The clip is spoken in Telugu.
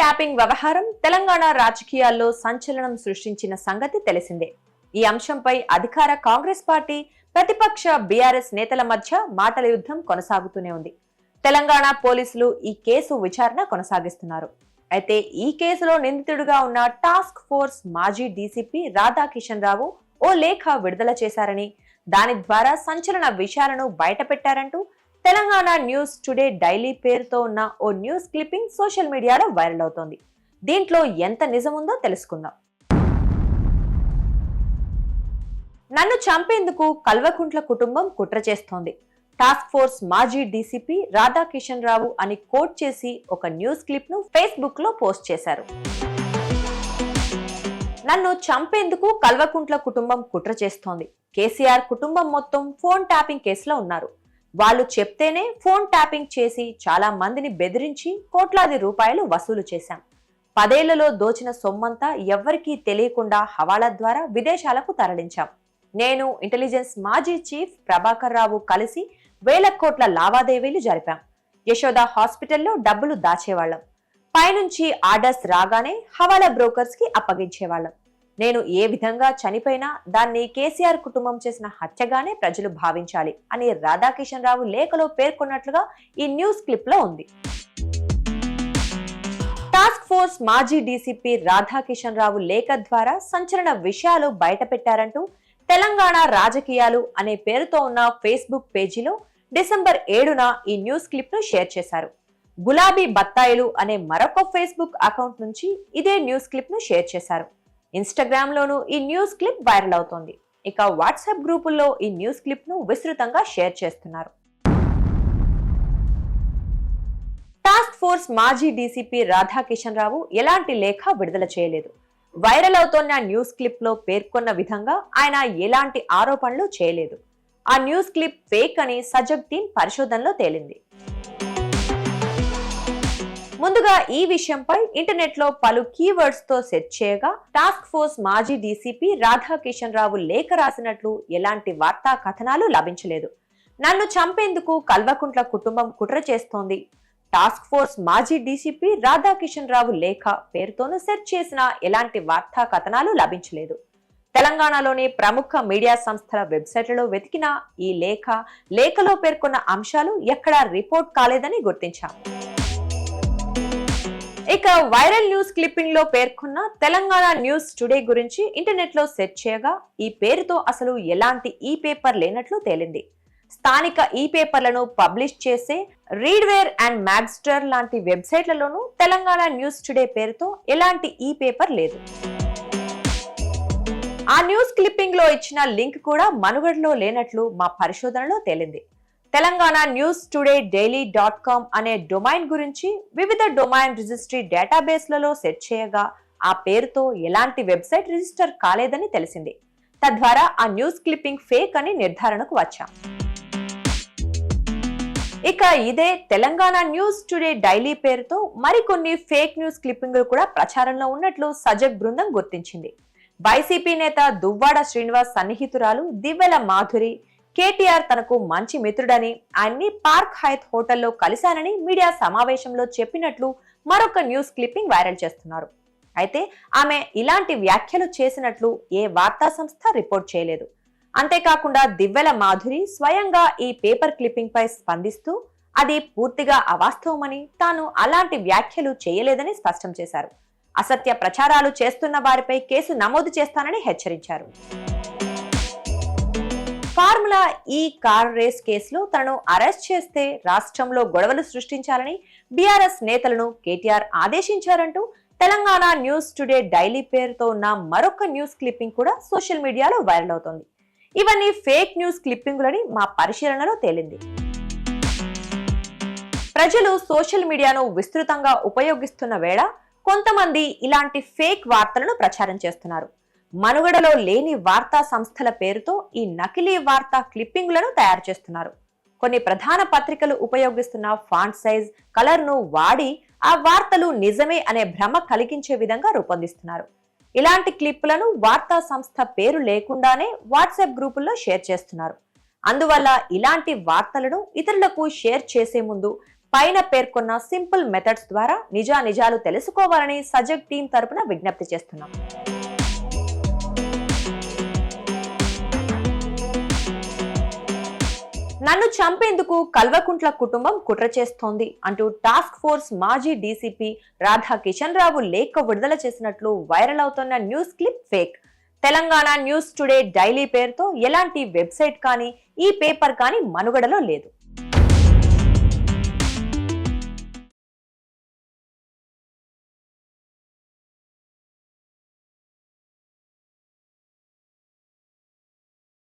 ట్యాపింగ్ వ్యవహారం తెలంగాణ రాజకీయాల్లో సంచలనం సృష్టించిన సంగతి తెలిసిందే. ఈ అంశంపై అధికార కాంగ్రెస్ పార్టీ, ప్రతిపక్ష బీఆర్ఎస్ నేతల మధ్య మాటల యుద్ధం కొనసాగుతూనే ఉంది. తెలంగాణ పోలీసులు ఈ కేసు విచారణ కొనసాగిస్తున్నారు. అయితే ఈ కేసులో నిందితుడిగా ఉన్న టాస్క్ ఫోర్స్ మాజీ డీసీపీ రాధాకిషన్ రావు ఓ లేఖ విడుదల చేశారని, దాని ద్వారా సంచలన విషయాలను బయటపెట్టారంటూ తెలంగాణ న్యూస్ టుడే డైలీ పేరుతో ఉన్న ఓ న్యూస్ క్లిప్పింగ్ సోషల్ మీడియాలో వైరల్ అవుతోంది. దీంట్లో ఎంత నిజముందో తెలుసుకుందాం. నన్ను చంపేందుకు కల్వకుంట్ల కుటుంబం కుట్ర చేస్తోంది. టాస్క్ ఫోర్స్ మాజీ డీసీపీ రాధాకిషన్ రావు అని కోట్ చేసి ఒక న్యూస్ క్లిప్ ను ఫేస్బుక్ లో పోస్ట్ చేశారు. నన్ను చంపేందుకు కల్వకుంట్ల కుటుంబం కుట్ర చేస్తోంది. కేసీఆర్ కుటుంబం మొత్తం ఫోన్ ట్యాపింగ్ కేసులో ఉన్నారు. వాళ్ళు చెప్తేనే ఫోన్ ట్యాపింగ్ చేసి చాలా మందిని బెదిరించి కోట్లాది రూపాయలు వసూలు చేశాం. 10 ఏళ్లలో దోచిన సొమ్మంతా ఎవ్వరికీ తెలియకుండా హవాలా ద్వారా విదేశాలకు తరలించాం. నేను, ఇంటెలిజెన్స్ మాజీ చీఫ్ ప్రభాకర్ రావు కలిసి వేల కోట్ల లావాదేవీలు జరిపాం. యశోద హాస్పిటల్లో డబ్బులు దాచేవాళ్లం. పైనుంచి ఆర్డర్స్ రాగానే హవాలా బ్రోకర్స్ కి అప్పగించేవాళ్లం. నేను ఏ విధంగా చనిపోయినా దాన్ని కేసీఆర్ కుటుంబం చేసిన హత్యగానే ప్రజలు భావించాలి అని రాధాకిషన్ రావు లేఖలో పేర్కొన్నట్లుగా ఈ న్యూస్ క్లిప్ లో ఉంది. టాస్క్ ఫోర్స్ మాజీ డీసీపీ రాధాకిషన్ రావు లేఖ ద్వారా సంచలన విషయాలు బయటపెట్టారంటూ తెలంగాణ రాజకీయాలు అనే పేరుతో ఉన్న ఫేస్బుక్ పేజీలో డిసెంబర్ 7న ఈ న్యూస్ క్లిప్ ను షేర్ చేశారు. గులాబీ బత్తాయిలు అనే మరొక ఫేస్బుక్ అకౌంట్ నుంచి ఇదే న్యూస్ క్లిప్ ను షేర్ చేశారు. ఇన్స్టాగ్రామ్ లోనూ ఈ న్యూస్ క్లిప్ వైరల్ అవుతోంది. ఇక వాట్సాప్ గ్రూపుల్లో ఈ న్యూస్ క్లిప్ ను విస్తృతంగా షేర్ చేస్తున్నారు. టాస్క్ ఫోర్స్ మాజీ డీసీపీ రాధాకిషన్ రావు ఎలాంటి లేఖ విడుదల చేయలేదు. వైరల్ అవుతోన్న న్యూస్ క్లిప్ లో పేర్కొన్న విధంగా ఆయన ఎలాంటి ఆరోపణలు చేయలేదు. ఆ న్యూస్ క్లిప్ ఫేక్ అని సజగ్ టీం పరిశోధనలో తేలింది. ముందుగా ఈ విషయంపై ఇంటర్నెట్ లో పలు కీవర్డ్స్ తో సెర్చ్ చేయగా టాస్క్ ఫోర్స్ మాజీ డీసీపీ రాధాకిషన్ రావు లేఖ రాసినట్లు ఎలాంటి వార్తా కథనాలు లభించలేదు. నన్ను చంపేందుకు కల్వకుంట్ల కుటుంబం కుట్ర చేస్తోంది. టాస్క్ ఫోర్స్ మాజీ డీసీపీ రాధాకిషన్ రావు లేఖ పేరుతోనూ సెర్చ్ చేసిన ఎలాంటి వార్తా కథనాలు లభించలేదు. తెలంగాణలోని ప్రముఖ మీడియా సంస్థల వెబ్సైట్లలో వెతికిన ఈ లేఖలో పేర్కొన్న అంశాలు ఎక్కడా రిపోర్ట్ కాలేదని గుర్తించాం. ఇక వైరల్ న్యూస్ క్లిప్పింగ్ లో పేర్కొన్న తెలంగాణ న్యూస్ టుడే గురించి ఇంటర్నెట్ లో సెర్చ్ చేయగా ఈ పేరుతో అసలు ఎలాంటి ఈ పేపర్ లేనట్లు తేలింది. స్థానిక ఈ పేపర్లను పబ్లిష్ చేసే రీడ్వేర్ అండ్ మ్యాగ్స్టర్ లాంటి వెబ్సైట్లలోనూ తెలంగాణ న్యూస్ టుడే పేరుతో ఎలాంటి ఈ పేపర్ లేదు. ఆ న్యూస్ క్లిప్పింగ్ లో ఇచ్చిన లింక్ కూడా మనుగడలో లేనట్లు మా పరిశోధనలో తేలింది. తెలంగాణ న్యూస్ టుడే daily.com అనే డొమైన్ గురించి వివిధ డొమైన్ రిజిస్ట్రీ డేటాబేస్లలో సెర్చ్ చేయగా ఆ పేరుతో ఎలాంటి వెబ్సైట్ రిజిస్టర్ కాలేదని తెలిసింది. తద్వారా ఆ న్యూస్ క్లిప్పింగ్ ఫేక్ అని నిర్ధారణకు వచ్చాం. ఇక ఇదే తెలంగాణ న్యూస్ టుడే డైలీ పేరుతో మరికొన్ని ఫేక్ న్యూస్ క్లిప్పింగ్లు కూడా ప్రచారంలో ఉన్నట్లు సజగ్ బృందం గుర్తించింది. వైసీపీ నేత దువ్వాడ శ్రీనివాస్ సన్నిహితురాలు దివ్వెల మాధురి కేటీఆర్ తనకు మంచి మిత్రుడని, ఆయన్ని పార్క్ హైత్ హోటల్లో కలిశానని మీడియా సమావేశంలో చెప్పినట్లు మరొక న్యూస్ క్లిప్పింగ్ వైరల్ చేస్తున్నారు. అయితే ఆమె ఇలాంటి వ్యాఖ్యలు చేసినట్లు ఏ వార్తా సంస్థ రిపోర్ట్ చేయలేదు. అంతేకాకుండా దివ్వెల మాధురి స్వయంగా ఈ పేపర్ క్లిప్పింగ్ పై స్పందిస్తూ అది పూర్తిగా అవాస్తవమని, తాను అలాంటి వ్యాఖ్యలు చేయలేదని స్పష్టం చేశారు. అసత్య ప్రచారాలు చేస్తున్న వారిపై కేసు నమోదు చేస్తానని హెచ్చరించారు. ఫార్ములా ఈ కార్ రేస్ కేసులో తనను అరెస్ట్ చేస్తే రాష్ట్రంలో గొడవలు సృష్టించాలని బీఆర్ఎస్ నేతలను కేటీఆర్ ఆదేశించారంటూ తెలంగాణ న్యూస్ టుడే డైలీ పేరుతో ఉన్న మరొక న్యూస్ క్లిప్పింగ్ కూడా సోషల్ మీడియాలో వైరల్ అవుతోంది. ఇవన్నీ ఫేక్ న్యూస్ క్లిప్పింగులని మా పరిశీలనలో తేలింది. ప్రజలు సోషల్ మీడియాను విస్తృతంగా ఉపయోగిస్తున్న వేళ కొంతమంది ఇలాంటి ఫేక్ వార్తలను ప్రచారం చేస్తున్నారు. మనుగడలో లేని వార్తా సంస్థల పేరుతో ఈ నకిలీ వార్తా క్లిప్పింగ్లను తయారు చేస్తున్నారు. కొన్ని ప్రధాన పత్రికలు ఉపయోగిస్తున్న ఫాంట్ సైజ్, కలర్ ను వాడి ఆ వార్తలు నిజమే అనే భ్రమ కలిగించే విధంగా రూపొందిస్తున్నారు. ఇలాంటి క్లిప్పులను వార్తా సంస్థ పేరు లేకుండానే వాట్సాప్ గ్రూపుల్లో షేర్ చేస్తున్నారు. అందువల్ల ఇలాంటి వార్తలను ఇతరులకు షేర్ చేసే ముందు పైన పేర్కొన్న సింపుల్ మెథడ్స్ ద్వారా నిజాలు తెలుసుకోవాలని సజగ్ టీం తరపున విజ్ఞప్తి చేస్తున్నాం. నన్ను చంపేందుకు కల్వకుంట్ల కుటుంబం కుట్ర చేస్తోంది అంటూ టాస్క్ ఫోర్స్ మాజీ డీసీపీ రాధా కిషన్ రావు లేఖ విడుదల చేసినట్లు వైరల్ అవుతున్న news clip fake. Telangana news today daily పేరుతో ఎలాంటి వెబ్సైట్ కానీ ఈ పేపర్ కానీ మనుగడలో లేదు.